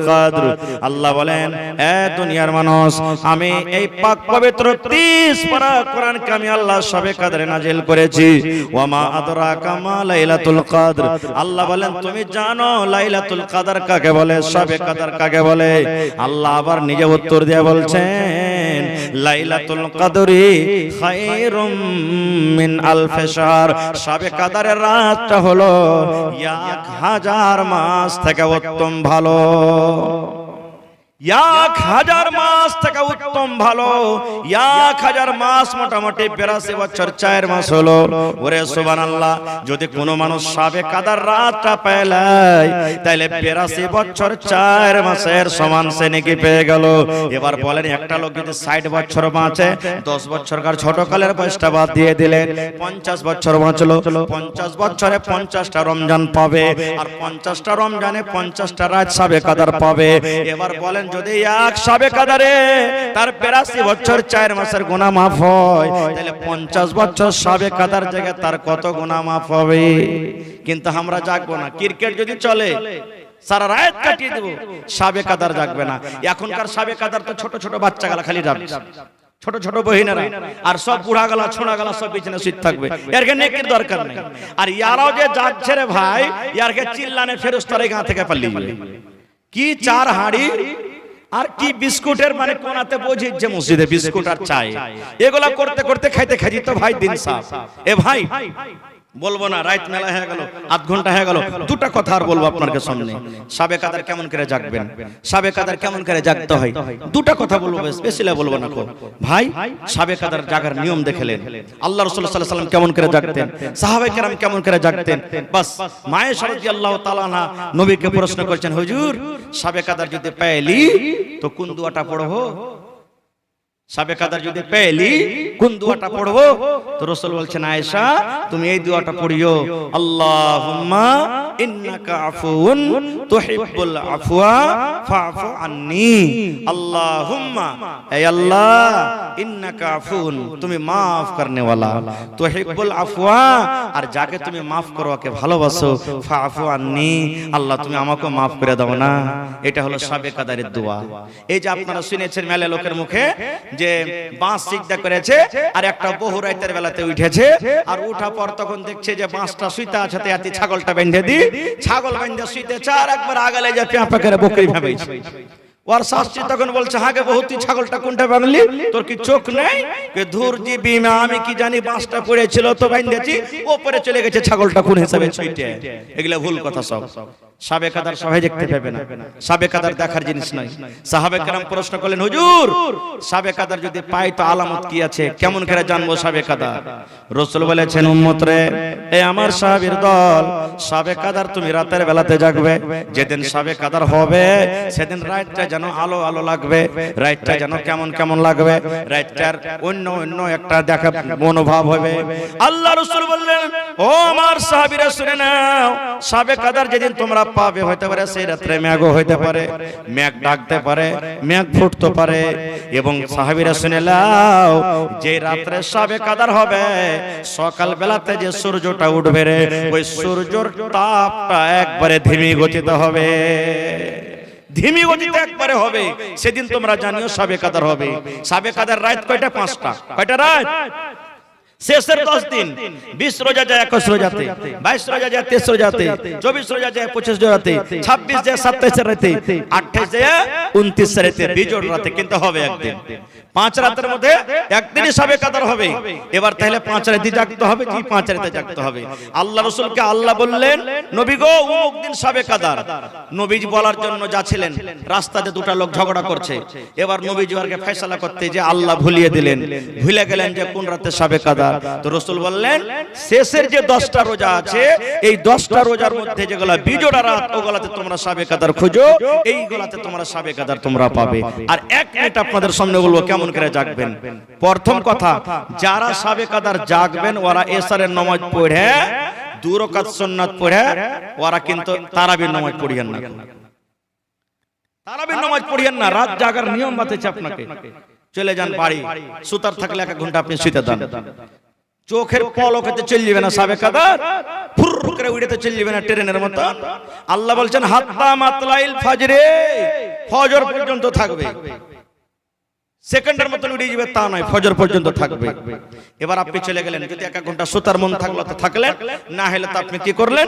কদর। আল্লাহ বলেন, এ দুনিয়ার মানুষ, আমি এই পাক পবিত্র 30 পারা কোরআনকে আমি আল্লাহ শবে কদরে নাজিল করেছি। ওয়া মা আদরাকা মা লাইলাতুল কদর। আল্লাহ বলেন, তুমি জানো লাইলাতুল কদর কাকে বলে, শবে কদর কাকে বলে? আল্লাহ আবার নিজে উত্তর দিয়ে বলছেন, লাইলাতুল কদরি খায়রুম মিন আলফি শাহর। শবে কদরের রাতটা হলো 1000 মাস থেকে উত্তম ভালো। 1000 মাস থেকে উত্তম ভালো 1000 মাস মোটামুটি 82 বছর 4 মাস হলো। ওরে সুবহানাল্লাহ, যদি কোনো মানুষ সাবে কাদার রাতটা পেলায় তাহলে 82 বছর 4 মাসের সমান সে নেকি পেয়ে গেল। এবার বলেন, একটা লোক যদি 60 বছর বাঁচে, 10 বছরকার ছোটকালের বয়সটা বাদ দিয়ে দিলেন, 50 বছর বাঁচলো, 50 বছরে 50টা রমজান পাবে, আর 50টা রমজানে 50টা রাত সাবে কাদার পাবে। এবার বলেন, যদি এক সাবে কাদারে তার 82 বছর 4 মাসের গুনাহ মাফ হয়, তাহলে 50 বছর সাবে কাদার জায়গায় তার কত গুনাহ মাফ হবে? কিন্তু আমরা জাগবো না। ক্রিকেট যদি চলে সারা রাত কাটিয়ে দেব, সাবে কাদার জাগবে না। এখনকার সাবে কাদার তো ছোট ছোট বাচ্চা গালা খালি যাবে, ছোট ছোট বহিনেরা, আর সব বুড়া গালা ছোড়া গালা সব পিছনে শুয়ে থাকবে। এরকে নেকির দরকার নেই। আর ইয়ারাও যে জাগছে রে ভাই, ইয়ারকে চিল্লানে ফেরেশতারা গাঁ থেকে পালিয়ে যাবে। কি 4 হাঁড়ি আর কি বিস্কুটের মানে কোনাতে বোঝিচ্ছে মসজিদে বিস্কুট আর চাই, এগুলা করতে করতে খাইতে খাইতে তো ভাই দিন সাফ। এ ভাই বলবো না, রাত মেলা হয়ে গেল, আধ ঘন্টা হয়ে গেল, দুটা কথা আর বলবো আপনার সামনে। সাবে কাদার কেমন করে জাগবেন, সাবে কাদার কেমন করে জাগতে হয়, দুটা কথা বলবো, বেশি বলবো না। ভাই সাবে কাদার জাগার নিয়ম দেখলেন, আল্লাহ রাসূল সাল্লাল্লাহু আলাইহি ওয়াসাল্লাম কেমন করে জাগতেন, সাহাবায়ে কেরাম কেমন করে জাগতেন। বাস মায়েশা রাদিয়াল্লাহু তাআলা আনহা নবীকে প্রশ্ন করছেন, হুজুর সাবে কাদার যদি পেলি তো কোন দুয়াটা পড়বো? সাবে কাদার যদি পেলি কোন দুয়াটা পড়বো? তো রাসূল বলছেন, আয়েশা তুমি এই দুয়াটা পড়িও, আল্লাহুম্মা ইন্নাকা আফুউন তুহিব্বুল আফওয়া ফাআফু আন্নী। আল্লাহুম্মা, হে আল্লাহ, ইন্নাকা আফুউন, তুমি maaf করনে वाला, তুহিব্বুল আফওয়া, আর যাকে তুমি maaf করো ওকে ভালোবাসো, ফাআফু আন্নী, আল্লাহ তুমি আমাকে maaf করে দাও না। এটা হলো সাবে কাদারের দোয়া। এই যে আপনারা শুনেছেন মেলে লোকের মুখে যে বাঁশ সিজদা করেছে, আর একটা বহু রাতের বেলাতে উঠেছে, আর উঠা পর তখন দেখছে যে বাঁশটা শুইতে আছে, তাতে ছাগলটা বেঁধে দি, ছাগল বেঁধে শুইতে চার একবার আগালে যে পেঁপা করে বকরি ভাবেছে। ওর শাস্ত্রী তখন বলছে, হাগে বহুত তুই ছাগলটা কোনটা বাংলি, তোর কি চোখ নেই? ধুর জি বিমা, আমি কি জানি বাঁশটা পড়েছিল তো বেঁধেছি, ওপরে চলে গেছে ছাগলটা কোন হিসাবে ছুইতে। এগুলা ভুল কথা সব। সাবে কাদার সবাই দেখতে পাবে না, সাবে কাদার দেখার জিনিস নয়। সাহাবে কেরাম প্রশ্ন করলেন, হুজুর সাবে কাদার যদি পাই তো আলামত কি আছে, কেমন করে জানবো সাবে কাদার? রাসূল বলেছেন, উম্মত রে, এই আমার সাহাবীর দল, সাবে কাদার তুমি রাতের বেলাতে জাগবে। যেদিন সাবে কাদার হবে সেদিন রাতটা যেন আলো আলো লাগবে, রাতটা যেন কেমন কেমন লাগবে, রাতটার অন্য অন্য একটা দেখা মনোভাব হবে। আল্লাহ রাসূল বললেন, ও আমার সাহাবীরা শুনে নাও, সাবে কাদার যেদিন তোমরা পাবে, হইতে পারে সেই রাত্রে মেঘও হইতে পারে, মেঘ ডাকতে পারে, মেঘ ফুটতে পারে। এবং সাহাবীরা শুনে নাও, যে রাত্রে সাবে কাদার হবে সকাল বেলাতে যে সূর্যটা উঠবে রে, ওই সূর্যের তাপটা একবারে ধীমি গতিতে হবে, ধীমি গতিতে একবারে হবে। সেদিন তোমরা জানিও সাবে কাদার হবে। সাবে কাদার রাত কয়টা? 5টা। কয়টা রাত? শেষের 10 দিন, 20 রোজা যায় 21 রোজাতে, 22 রোজা যায় 23 রোজাতে, 24 রোজা যায় 25 রোজাতে, 26 যায় 27 রাতে, 28 যায় 29 রাতে, বিজোড় রাতে। কিন্তু হবে একদিন, 5 রাতের মধ্যে একদিনই সাবে কাদার হবে। এবার তাহলে 5 রাতে জাগতে হবে, কি 5 রাতে জাগতে হবে। আল্লাহ রাসূলকে আল্লাহ বললেন, নবী গো অমুক দিন সাবে কাদার। নবীজি বলার জন্য যাচ্ছিলেন, রাস্তাতে দুটো লোক ঝগড়া করছে। এবার নবীজি ওরকে ফয়সালা করতে যে আল্লাহ ভুলিয়ে দিলেন, ভুলে গেলেন যে কোন রাতে সাবে কাদার। তো রাসূল বললেন, শেষের যে 10টা রোজা আছে, এই 10টা রোজার মধ্যে যেগুলা বিজোড়া রাত, ওগুলাতে তোমরা সাবে কাদার খুঁজো, এইগুলাতে তোমরা সাবে কাদার তোমরা পাবে। আর 1 মিনিট আপনাদের সামনে বলবো কেমন করে জাগবেন। প্রথম কথা, যারা সাবে কাদার জাগবেন ওরা এশারের নামাজ পড়ে 2 রাকাত সুন্নাত পড়ে, ওরা কিন্তু তারাবির নামাজ পড়িয়েন না, তারাবির নামাজ পড়িয়েন না। রাত জাগার নিয়ম বাতেছে আপনাকে। চলে যান বাড়ি, সুতার থাকলে 1 ঘন্টা আপনি শুইতে দেন, চোখের পলকেতে চলে যাবে না সাবে কাদার, ফুর করে উড়েতে চলে যাবে না ট্রেনের মতো। আল্লাহ বলছেন, হাত্তা মাতলাইল ফাজরে, ফজর পর্যন্ত থাকবে। সেকেন্ডের মতো উড়ে যাবে তা নয়, ফজর পর্যন্ত থাকবে। এবার আপনি চলে গেলেন, যদি 1 ঘন্টা সুতার মন থাকলো তো থাকলেন, না হলে তো আপনি কি করলেন?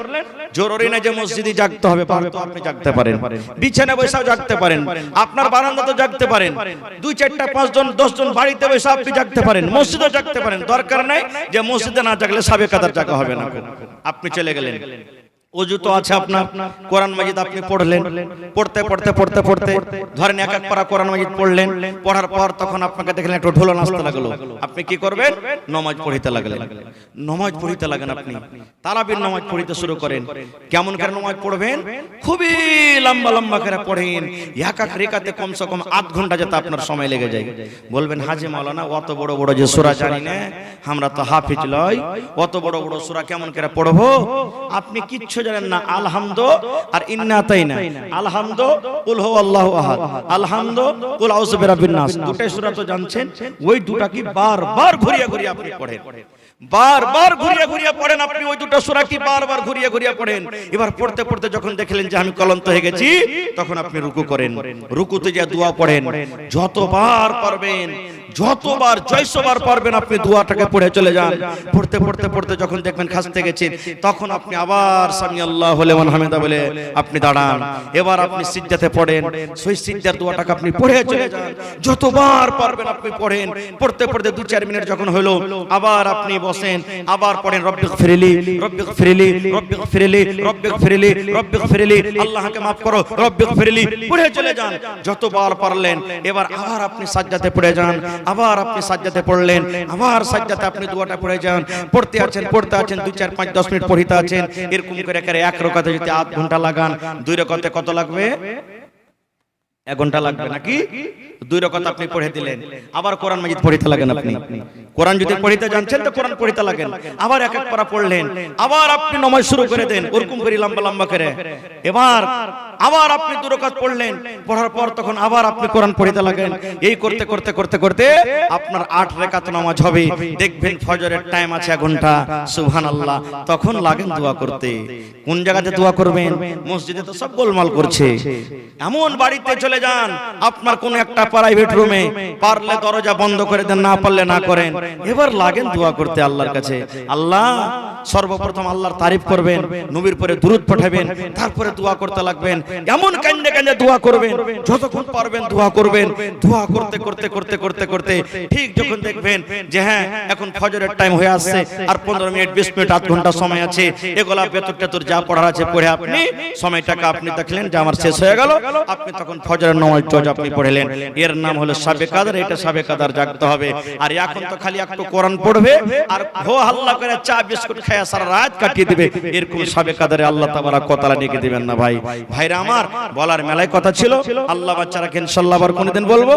জরুরি না যে মসজিদে জাগতে হবে, পারতো আপনি জাগতে পারেন, বিছানা বসেও জাগতে পারেন, আপনার বারান্দাতে জাগতে পারেন, 2, 4, 5 জন 10 জন বাড়িতে বসে আপনি জাগতে পারেন, মসজিদেও জাগতে পারেন। দরকার নাই যে মসজিদে না জাগলে সাবে কাদার জাগা হবে না। আপনি চলে গেলেন, অজু তো আছে আপনার, কোরআন মাজিদ আপনি পড়লেন, পড়তে পড়তে পড়তে পড়তে ধরেন এক এক পারা কোরআন মাজিদ পড়লেন, পড়ার পর তখন আপনাকে দেখলেন একটু ঢোল নাচতে লাগলো, আপনি কি করবেন? নামাজ পড়িতে লাগলেন। নামাজ পড়িতে লাগেন, আপনি তারাবির নামাজ পড়িতে শুরু করেন। কেমন করে নামাজ পড়বেন? খুবই লম্বা লম্বা করে পড়েন, এক এক রেখাতে কমসে কম আধ ঘন্টা যেতে আপনার সময় লেগে যায়। বলবেন হাজি মাওলানা অত বড় বড় যে সূরা জানি না, আমরা তো হাফিজ লই, অত বড় বড় সূরা কেমন করে পড়বো? আপনি কিচ্ছু জানেন না। আলহামদু আর ইন্না আতাইনা, আলহামদু কুল হুয়াল্লাহু আহাদ, আলহামদু কুল আউযু বিরাব্বিন নাস, দুটো সূরা তো জানছেন, ওই দুটা কি বারবার ঘুরিয়ে ঘুরিয়ে আপনি পড়েন, বারবার ঘুরিয়ে ঘুরিয়ে পড়েন আপনি ওই দুটো সূরা কি বারবার ঘুরিয়ে ঘুরিয়ে পড়েন। এবার পড়তে পড়তে যখন দেখলেন যে আমি ক্লান্ত হয়ে গেছি, তখন আপনি রুকু করেন, রুকুতে যে দোয়া পড়েন, যতবার পারবেন, যতবার জয়সবার পারবেন আপনি দোয়াটাকে পড়ে চলে যান। পড়তে পড়তে পড়তে যখন দেখবেন খাসতে গেছেন, তখন আপনি আবার সামি আল্লাহু লিমান হামিদা বলে আপনি দাঁড়ান। এবার আপনি সিজদাতে পড়েন, সেই সিজদার দোয়াটাকে আপনি পড়ে চলে যান, যতবার পারবেন আপনি পড়েন। পড়তে পড়তে 2-4 মিনিট যখন হলো, আবার আপনি বসেন, আবার পড়েন রব্বিগফিরলি রব্বিগফিরলি রব্বিগফিরলি রব্বিগফিরলি রব্বিগফিরলি, আল্লাহকে maaf করো রব্বিগফিরলি, পড়ে চলে যান যতবার পারলেন। এবার আবার আপনি সাজদাতে পড়ে যান, আবার আপনি সাজদাতে পড়লেন, আবার সাজদাতে আপনি দোয়াটা পড়ে যান। পড়তে আছেন 2-4-5-10 মিনিট পড়িতে আছেন। এরকম করে করে এক রাকাতে যদি আধ ঘন্টা লাগান, 2 রাকাতে কত লাগবে? 1 ঘন্টা লাগবে নাকি? 2 রাকাত আপনি পড়ে দিলেন, আবার কোরআন মাজিদ পড়িতে লাগেন। আপনি কোরআন যদি পড়িতে জানছেন তো কোরআন পড়িতে লাগেন, আবার এক এক পারা পড়লেন, আবার আপনি নামাজ শুরু করে দেন ওরকম করে লম্বা লম্বা করে। এবার আবার আপনি 2 রাকাত পড়লেন, পড়ার পর তখন আবার আপনি কোরআন পড়িতে লাগেন। এই করতে করতে করতে করতে আপনার 8 রাকাত নামাজ হবে। দেখবেন ফজরের টাইম আছে 1 ঘন্টা, সুবহানাল্লাহ, তখন লাগেন দোয়া করতে। কোন জায়গাতে দোয়া করবেন? মসজিদে তো সব গোলমাল করছে। এমন বাড়িতে চলে যান, আপনার কোন একটা প্রাইভেট রুমে, পারলে দরজা বন্ধ করে দেন, না পারলে না করেন। এবার লাগেন দোয়া করতে আল্লাহর কাছে। আল্লাহ, সর্বপ্রথম আল্লাহর তারিফ করবেন, নবীর পরে দুরূদ পাঠাবেন, তারপরে দোয়া করতে লাগবেন। এমন কান্দে কান্দে দোয়া করবেন, যতক্ষণ পারবেন দোয়া করবেন। দোয়া করতে করতে করতে করতে করতে ঠিক যখন দেখবেন যে হ্যাঁ এখন ফজরের টাইম হয়ে আসছে, আর 15 মিনিট 20 মিনিট আধ ঘন্টা সময় আছে, এগুলা বেতর টেতর যা পড়ার আছে পড়ে আপনি সময়টাকে আপনি দেখলেন যে আমার শেষ হয়ে গেল, আপনি তখন ফজরের নামাজ আপনি পড়লেন। এর নাম হলো শাবে কাদর। এটা শাবে কাদর জাগতে হবে। আর এখন তো খালি একটু কোরআন পড়বে আর হো হাল্লা করে চা বিস্কুট খায় সারা রাত কাটিয়ে দিবে। এরকম শাবে কাদরে আল্লাহ তাবারাক ওয়া তাআলা ডেকে দিবেন না। ভাই ভাইরা আমার, বলার মেলায় কথা ছিল, আল্লাহ বাচ্চারাকে ইনশাআল্লাহ আবার কোনদিন বলবো।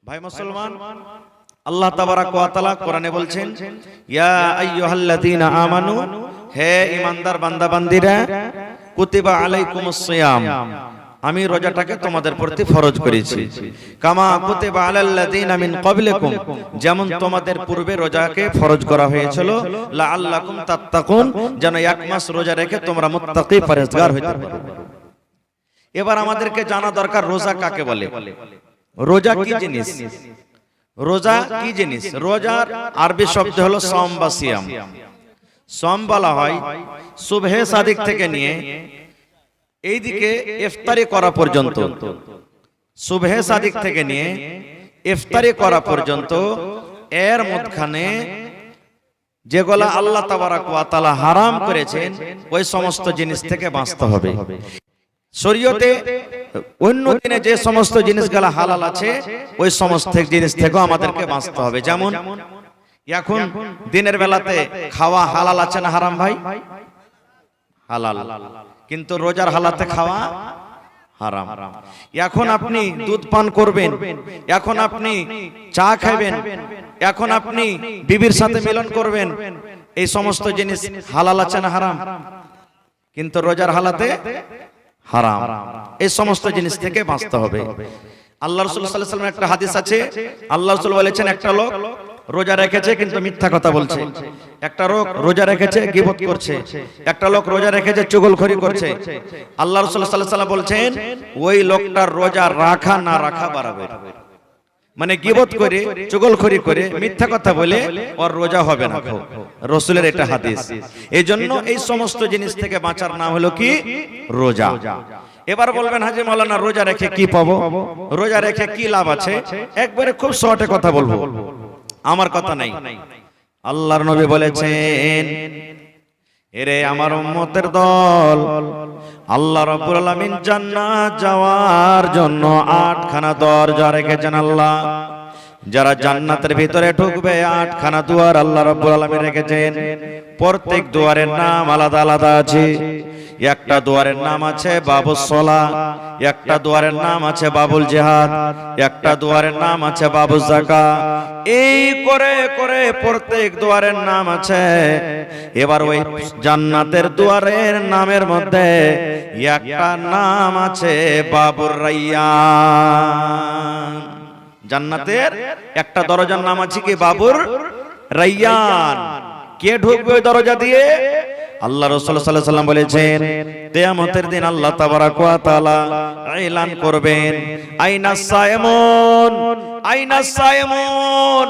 ভাই মুসলমান, আল্লাহ তাবারাক ওয়া তাআলা কোরআনে বলছেন, ইয়া আইয়ুহাল্লাযীনা আমানু, হে ঈমানদার বান্দা বান্দীরা, কুতিবা আলাইকুমুস সিয়াম, আমি রোজাটাকে তোমাদের প্রতি ফরজ করেছি। কামা কুতিবা আলাল্লাযীনা মিন ক্বাবলিকুম, যেমন তোমাদের পূর্বে রোজাকে ফরজ করা হয়েছিল, লাআল্লাকুম তাত্তাকুন, যেন 1 মাস রোজা রেখে তোমরা মুত্তাকি পরহেজগার হতে পারো। এবার আমাদেরকে জানা দরকার রোজা কাকে বলে, রোজা কি জিনিস, রোজা কি জিনিস। রোজার আরবি শব্দ হলো সওম বা সিয়াম। সওম বলা হয় সুবহে সাদিক থেকে নিয়ে এইদিকে ইফতারি করা পর্যন্ত, সুবহে সাদিক থেকে নিয়ে ইফতারি করা পর্যন্ত এর মধ্যখানে যেগুলা আল্লাহ তাবারাক ওয়া তাআলা হারাম করেছেন ওই সমস্ত জিনিস থেকে বাঁচতে হবে। শরীয়তে অন্য দিনে যে সমস্ত জিনিসগুলা হালাল আছে ওই সমস্ত জিনিস থেকেও আমাদেরকে বাঁচতে হবে। যেমন এখন দিনের বেলাতে খাওয়া হালাল আছে না হারাম? ভাই হালাল, কিন্তু রোজার হালাতে খাওয়া হারাম। এখন আপনি দুধ পান করবেন, এখন আপনি চা খাবেন, এখন আপনি বিবির সাথে মিলন করবেন, এই সমস্ত জিনিস হালাল আছে না হারাম? কিন্তু রোজার হালাতে হারাম। এই সমস্ত জিনিস থেকে বাঁচতে হবে। আল্লাহ রাসূল সাল্লাল্লাহু আলাইহি ওয়াসাল্লাম একটা হাদিস আছে, আল্লাহ রাসূল বলেছেন একটা লোক রোজা রেখেছে কিন্তু মিথ্যা কথা বলছে, একটা লোক রোজা রেখেছে গীবত করছে, একটা লোক রোজা রেখেছে চুগলখড়ি করছে। আল্লাহ রাসূল সাল্লাল্লাহু আলাইহি ওয়াসাল্লাম বলছেন ওই লোকটার রোজা রাখা না রাখা বরাবর। মানে গীবত করে চুগলখড়ি করে মিথ্যা কথা বলে ওর রোজা হবে না, রাসূলের এটা হাদিস। এইজন্য এই সমস্ত জিনিস থেকে বাঁচার নাম হলো কি রোজা। এবার বলবেন হাজী মাওলানা রোজা রেখে কি পাবো, রোজা রেখে কি লাভ আছে? একবারে খুব শর্টে কথা বলবো, আমার কথা নাই। আল্লাহর নবী বলেছেন, এরে আমার উম্মতের দল, আল্লাহ রাব্বুল আলামিন জান্নাত যাওয়ার জন্য 8খানা দরজা রেখেছেন। আল্লাহ যারা জান্নাতের ভিতরে ঢুকবে 8খানা দুয়ার আল্লাহ রাব্বুল আলামিন রেখেছেন। প্রত্যেক দুয়ারের নাম আলাদা আলাদা আছে। একটা দুয়ারের নাম আছে বাবুস সালাহ, একটা দুয়ারের নাম আছে বাবুল জিহাদ, একটা দুয়ারের নাম আছে বাবুস যাকাত। এই করে করে প্রত্যেক দুয়ারের নাম আছে। এবার ওই জান্নাতের দুয়ারের নামের মধ্যে একটা নাম আছে বাবুর রায়্যান। জান্নাতের একটা দরজার নাম আছে কি? বাবুর রায়্যান। কে ঢুকবে ওই দরজা দিয়ে? আল্লাহ রাসূল সাল্লাল্লাহু আলাইহি ওয়াসাল্লাম বলেছেন, কিয়ামতের দিন আল্লাহ তাবারাক ওয়া তাআলা এলান করবেন, আইনাস সায়েমুন, আইনাস সায়েমুন,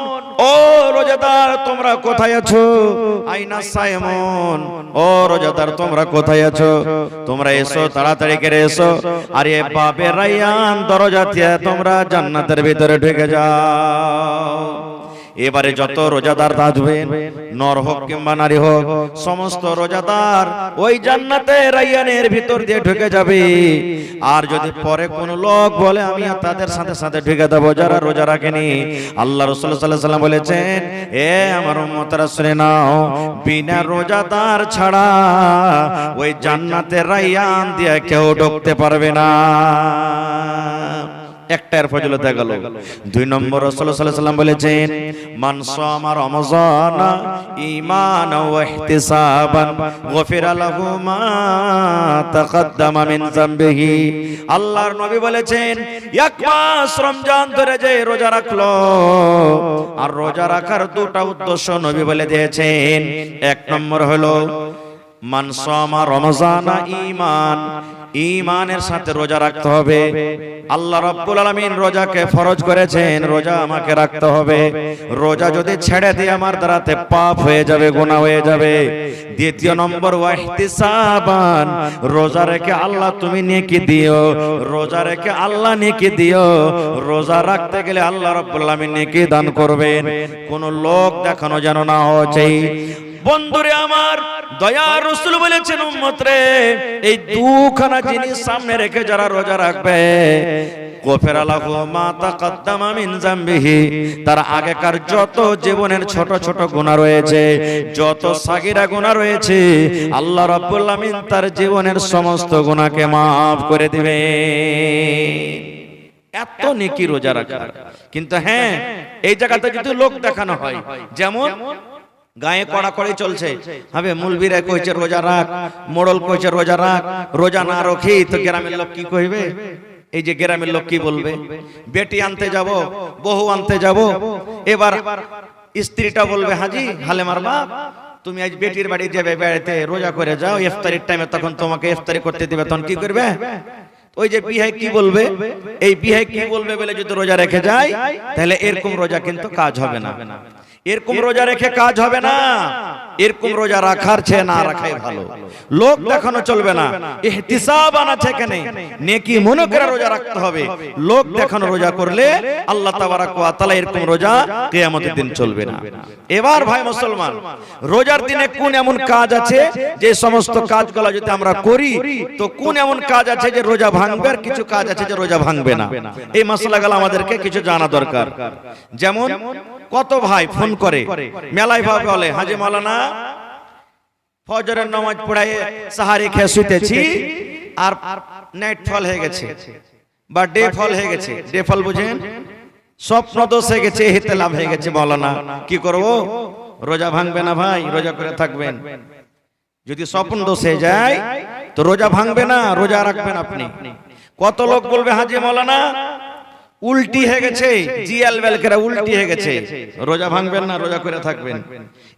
ও রোজাদার তোমরা কোথায় আছো? আইনাস সায়েমুন, ও রোজাদার তোমরা কোথায় আছো? তোমরা এসো, তাড়াতাড়ি করে এসো। আর এই বাবে রায়্যান দরজা দিয়ে তোমরা জান্নাতের ভিতরে ঢুকে যাও। এবারে যত রোজাদার থাকবেন, নর হোক কিংবা নারী হোক, সমস্ত রোজাদার ওই জান্নাতের রায়্যানের ভিতর দিয়ে ঢুকে যাবে। আর যদি পরে কোন লোক বলে আমি তাদের সাথে সাথে ঢুকে দেবো যারা রোজা রাখেনি, আল্লাহ রাসূল সাল্লাল্লাহু আলাইহি ওয়াসাল্লাম বলেছেন, এ আমার উম্মতরা শুনে নাও, বিনা রোজাদার ছাড়া ওই জান্নাতের রায়্যান দিয়ে কেউ ঢুকতে পারবে না। একটার ফজিলত গেল। 2 নম্বর রাসূল সাল্লাল্লাহু আলাইহি ওয়াসাল্লাম বলেছেন, মান সামা রমাযান ঈমানান ওয়া ইহতিসাবান গফিরা লাহু মা তাকাদ্দামা মিন যামবিহি। আল্লাহর নবী বলেছেন, এক মাস রমজান ধরে যে রোজা রাখলো, আর রোজা রাখার দুটো উদ্দেশ্য নবী বলে দিয়েছেন। 1 নম্বর হলো মান সামা রমাযান ঈমান, ঈমানের সাথে রোজা রাখতে হবে। আল্লাহ রাব্বুল আলামিন রোজাকে ফরজ করেছেন, রোজা আমাকে রাখতে হবে। রোজা যদি ছেড়ে দিই আমার দ্বারাতে পাপ হয়ে যাবে, গুনাহ হয়ে যাবে। 2 নম্বর ওয়া ইহতিসাবান, রোজা রেখে আল্লাহ তুমি নেকি দিও, রোজা রেখে আল্লাহ নেকি দিও। রোজা রাখতে গেলে আল্লাহ রাব্বুল আলামিন নেকি দান করবেন, কোন লোক দেখানো যেন না হয়। বন্ধুরে আমার, দয়ার রাসূল বলেছেন, উম্মত রে, এই দুখানা জিনিস সামনে রেখে যারা রোজা রাখবে, গফিরা লাহু মা তাকাদ্দামা মিন যামবিহি, তার আগেকার যত জীবনের ছোট ছোট গুনাহ রয়েছে, যত সাগীরা গুনাহ রয়েছে, আল্লাহ রাব্বুল আলামিন তার জীবনের সমস্ত গুনাহকে maaf করে দিবেন। এত নেকি রোজা রাখা। কিন্তু হ্যাঁ, এই জায়গাতে যদি লোক দেখানো হয়, যেমন গায়ে কড়াকড়ি চলছে, হবে মুলবিরা কইছে রোজা রাখ, মোড়ল কইছে রোজা রাখ, রোজা না রাখি তো গ্রামের লোক কি কইবে? এই যে গ্রামের লোক কি বলবে? বেটি আনতে যাব, বহু আনতে যাব, এবার স্ত্রীটা বলবে, হাজি হালেমার বাপ, তুমি আজ বেটির বাড়ি যাবে, বেড়াতে রোজা করে যাও, ইফতারির টাইমে তখন তোমাকে ইফতারি করতে দিবে, তখন কি করবে? ওই যে বিহাই কি বলবে, এই বিহাই কি বলবে বলে যদি রোজা রেখে যায়, তাহলে এরকম রোজা কিন্তু কাজ হবে না। এরকম রোজা রেখে কাজ হবে না। এরকম রোজা রাখার চেয়ে না রাখাই ভালো। লোক দেখানো চলবে না, ইহতিসাব আছে কেনে, নেকি মনে করে রোজা রাখতে হবে। লোক দেখানো রোজা করলে আল্লাহ তাবারাক ওয়া তাআলা এরকম রোজা কিয়ামতের দিন চলবে না। এবার ভাই মুসলমান, রোজার দিনে কোন এমন কাজ আছে যে সমস্ত কাজগুলো যদি আমরা করি, তো কোন এমন কাজ আছে যে রোজা ভাঙবে, আর কিছু কাজ আছে যে রোজা ভাঙবে না। এই মাসলাগুলো আমাদেরকে কিছু জানা দরকার। যেমন কত ভাই ফোন করে মেলায় ভাবে বলে, হাজি মাওলানা ফজরের নামাজ পড়ায় সাহারি খেয়ে শুতেছি, আর নাইট ফল হয়ে গেছে বা ডে ফল হয়ে গেছে। ডে ফল বুঝেন, স্বপ্ন দোষ হয়ে গেছে, ইহতিলাম হয়ে গেছে। মাওলানা কি করব? রোজা ভাঙবে না ভাই, রোজা করে থাকবেন। যদি স্বপ্ন দোষ হয়ে যায় তো রোজা ভাঙবে না, রোজা রাখবেন আপনি। কত লোক বলবে, হাজি মাওলানা উল্টি হয়ে গেছে, জিয়াল বেলকেরা উল্টি হয়ে গেছে, রোজা ভাঙবেন না, রোজা করে থাকবেন।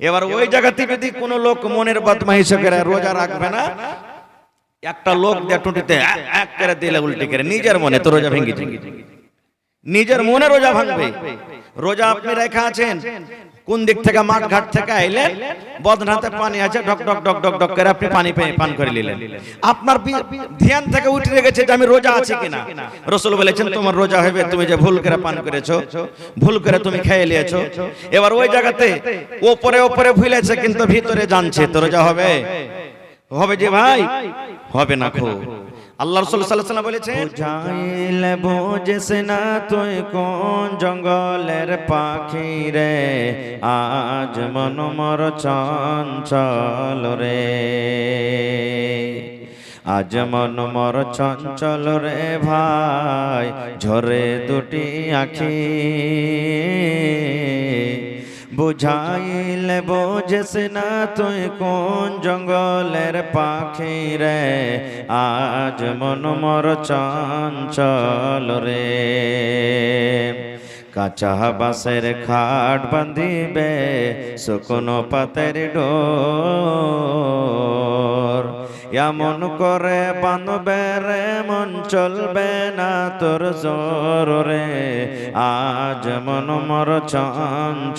এবার ওই জায়গাতে যদি কোনো লোক মনের বদমাইশি করে রোজা রাখবে না, একটা লোক দিয়ে টুটিতে এক করে দিলে উল্টি করে, নিজের মনে তো রোজা ভেঙে নিজের মনে রোজা ভাঙবে। রোজা আপনি রেখা আছেন, কোন দিক থেকে মাঠ ঘাট থেকে আইলেন, বদনাতে পানি আছে, ঢক ঢক ঢক ঢক ঢক করে আপনি পানি পান করে নিলেন। আপনার ধ্যান থেকে উঠে গেছে যে আমি রোজা আছি কিনা। রাসূল বলেছেন তোমার রোজা হবে তুমি যে ভুল করে পান করেছো, ভুল করে তুমি খেয়ে নিয়েছো। এবার ওই জায়গাতে ওপরে ওপরে ভুলেছে কিন্তু ভিতরে জানছে, তো রোজা হবে? হবে যে ভাই? হবে না। খো আল্লাহ রাসূল সাল্লাল্লাহু আলাইহি ওয়াসাল্লাম বলেছেন, বুঝাইলে বুঝিস না তুই কোন জঙ্গলের পাখি রে, আজ মন মর চঞ্চল রে, আজ মন মর চঞ্চল রে ভাই, ঝরে দুটি আখি। বুঝাইলে বোঝেস না তুই কোন জঙ্গলের পাখি রে, আজ মন মর চঞ্চল রে। কাঁচা বাঁশের খাট বাঁধিবে শুকনো পাতের ডোর, এমন করে বাঁধবে রে মন চলবে না তোর জোর রে, আজ মন মর চঞ্চল।